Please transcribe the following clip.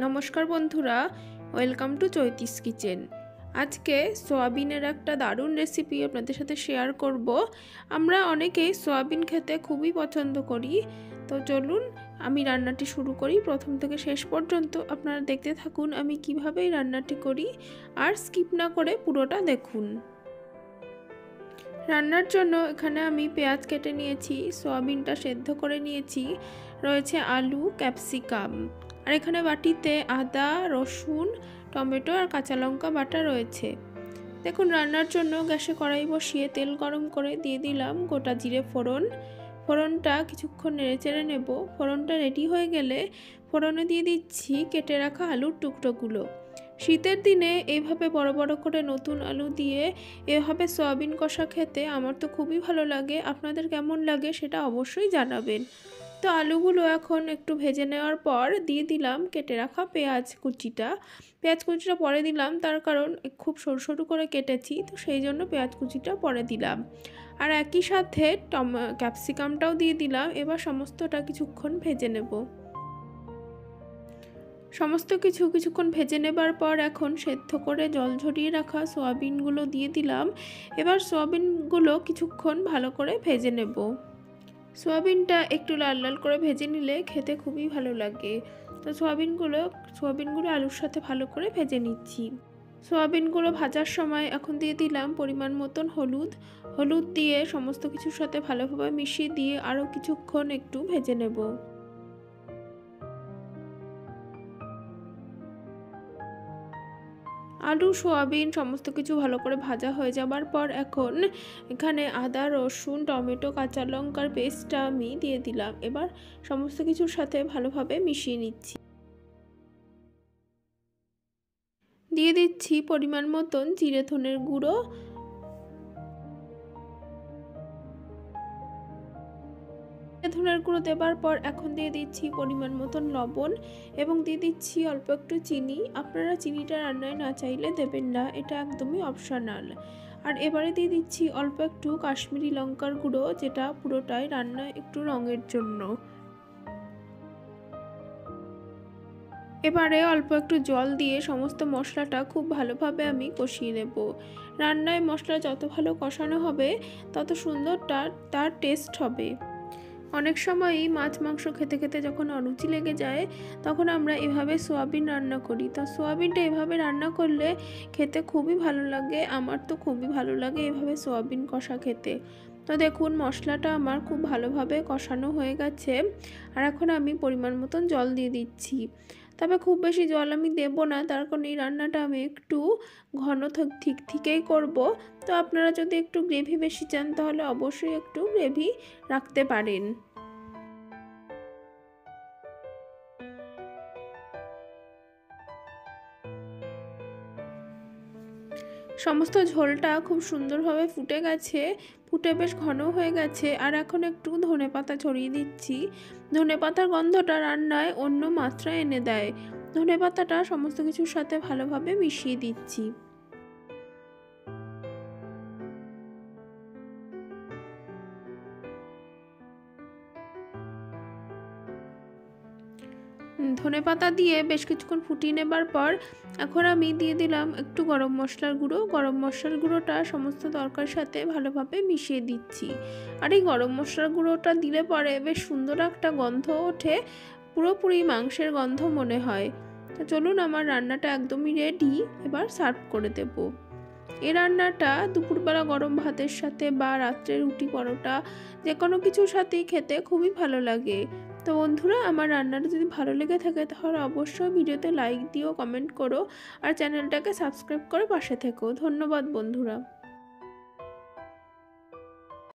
নমস্কার বন্ধুরা, welcome to চৈতিস kitchen. আজকে সোয়াবিনের একটা দারুণ রেসিপি আপনাদের সাথে শেয়ার করব। আমরা অনেকেই সোয়াবিন খেতে খুবই পছন্দ করি। তো চলুন আমি রান্নাটি শুরু করি। প্রথম থেকে শেষ পর্যন্ত আপনারা দেখতে থাকুন আমি কিভাবে এই রান্নাটি করি, আর স্কিপ না করে পুরোটা দেখুন। রান্নার জন্য এখানে আমি পেঁয়াজ কেটে নিয়েছি, সোয়াবিনটা সেদ্ধ করে নিয়েছি, রয়েছে আলু, ক্যাপসিকাম, আর এখানে বাটিতে আদা, রসুন, টমেটো আর কাঁচা লঙ্কা বাটা রয়েছে। দেখুন, রান্নার জন্য গ্যাসে কড়াই বসিয়ে তেল গরম করে দিয়ে দিলাম গোটা জিরে ফোড়ন। ফোড়নটা কিছুক্ষণ নেড়েচেড়ে নেব। ফোড়নটা রেডি হয়ে গেলে ফোড়নে দিয়ে দিচ্ছি কেটে রাখা আলুর টুকরোগুলো। শীতের দিনে এইভাবে বড় বড় করে নতুন আলু দিয়ে এভাবে সয়াবিন কষা খেতে আমার তো খুবই ভালো লাগে। আপনাদের কেমন লাগে সেটা অবশ্যই জানাবেন। তো আলুগুলো এখন একটু ভেজে নেওয়ার পর দিয়ে দিলাম কেটে রাখা পেঁয়াজ কুচিটা পরে দিলাম, তার কারণ খুব সরু সরু করে কেটেছি, তো সেই জন্য পেঁয়াজ কুচিটা পরে দিলাম। আর একই সাথে ক্যাপসিকামটাও দিয়ে দিলাম। এবার সমস্তটা কিছুক্ষণ ভেজে নেব। সমস্ত কিছুক্ষণ ভেজে নেবার পর এখন সেদ্ধ করে জল ঝরিয়ে রাখা সোয়াবিনগুলো দিয়ে দিলাম। এবার সোয়াবিনগুলো কিছুক্ষণ ভালো করে ভেজে নেব। সোয়াবিনটা একটু লাল লাল করে ভেজে নিলে খেতে খুবই ভালো লাগে। তো সোয়াবিনগুলো আলুর সাথে ভালো করে ভেজে নিচ্ছি। সোয়াবিনগুলো ভাজার সময় এখন দিয়ে দিলাম পরিমাণ মতন হলুদ দিয়ে সমস্ত কিছুর সাথে ভালোভাবে মিশিয়ে দিয়ে আরও কিছুক্ষণ একটু ভেজে নেব। আলু, সোয়াবিন সমস্ত কিছু ভালো করে ভাজা হয়ে যাবার পর এখন এখানে আদা, রসুন, টমেটো, কাঁচা লঙ্কার পেস্টটা আমি দিয়ে দিলাম। এবার সমস্ত কিছুর সাথে ভালোভাবে মিশিয়ে নিচ্ছি। দিয়ে দিচ্ছি পরিমাণ মতন জিরে ধনের গুঁড়ো, ধনের গুঁড়ো দেবার পর এখন দিয়ে দিচ্ছি পরিমাণ মতন লবণ এবং দিয়ে দিচ্ছি অল্প একটু চিনি। আপনারা চিনিটা রান্নায় না চাইলে দেবেন না, এটা একদমই অপশনাল। আর এবারে দিয়ে দিচ্ছি অল্প একটু কাশ্মীরি লঙ্কার গুঁড়ো, যেটা পুরোটাই রান্নায় একটু রঙের জন্য। এবারে অল্প একটু জল দিয়ে সমস্ত মশলাটা খুব ভালোভাবে আমি কষিয়ে নেব। রান্নায় মশলা যত ভালো কষানো হবে তত সুন্দর তার টেস্ট হবে। অনেক সময়ই মাছ মাংস খেতে খেতে যখন অরুচি লেগে যায় তখন আমরা এভাবে সোয়াবিন রান্না করি। তা সোয়াবিনটা এভাবে রান্না করলে খেতে খুবই ভালো লাগে। আমার তো খুবই ভালো লাগে এভাবে সোয়াবিন কষা খেতে। তো দেখুন, মশলাটা আমার খুব ভালোভাবে কষানো হয়ে গেছে। আর এখন আমি পরিমাণ মতন জল দিয়ে দিচ্ছি। তবে খুব বেশি জল আমি দেব না, তার কারণ এই রান্নাটা আমি একটু ঘন ঠিকই করব। তো আপনারা যদি একটু গ্রেভি বেশি চান তাহলে অবশ্যই একটু গ্রেভি রাখতে পারেন। সমস্ত ঝোলটা খুব সুন্দরভাবে ফুটে গেছে, ফুটে বেশ ঘন হয়ে গেছে। আর এখন একটু ধনেপাতা ছড়িয়ে দিচ্ছি। ধনেপাতার গন্ধটা রান্নায় অন্য মাত্রা এনে দেয়। ধনেপাতাটা সমস্ত কিছুর সাথে ভালোভাবে মিশিয়ে দিচ্ছি। ধনেপাতা দিয়ে বেশ কিছুক্ষণ ফুটিয়ে নেবার পর এখন আমি দিয়ে দিলাম একটু গরম মশলার গুঁড়ো। গরম মশলার গুঁড়োটা সমস্ত তরকারির সাথে ভালোভাবে মিশিয়ে দিচ্ছি। আর এই গরম মশলার গুঁড়োটা দিলে পরে বেশ সুন্দর একটা গন্ধ ওঠে, পুরোপুরি মাংসের গন্ধ মনে হয়। তো চলুন, আমার রান্নাটা একদমই রেডি। এবার সার্ভ করে দেব। এই রান্নাটা দুপুরবেলা গরম ভাতের সাথে বা রাত্রে রুটি পরোটা যে কোনো কিছুর সাথেই খেতে খুবই ভালো লাগে। তো বন্ধুরা, আমার রান্নাটা যদি ভালো লেগে থাকে তাহলে অবশ্যই ভিডিওতে লাইক দিও, কমেন্ট করো আর চ্যানেলটাকে সাবস্ক্রাইব করে পাশে থেকো। ধন্যবাদ বন্ধুরা।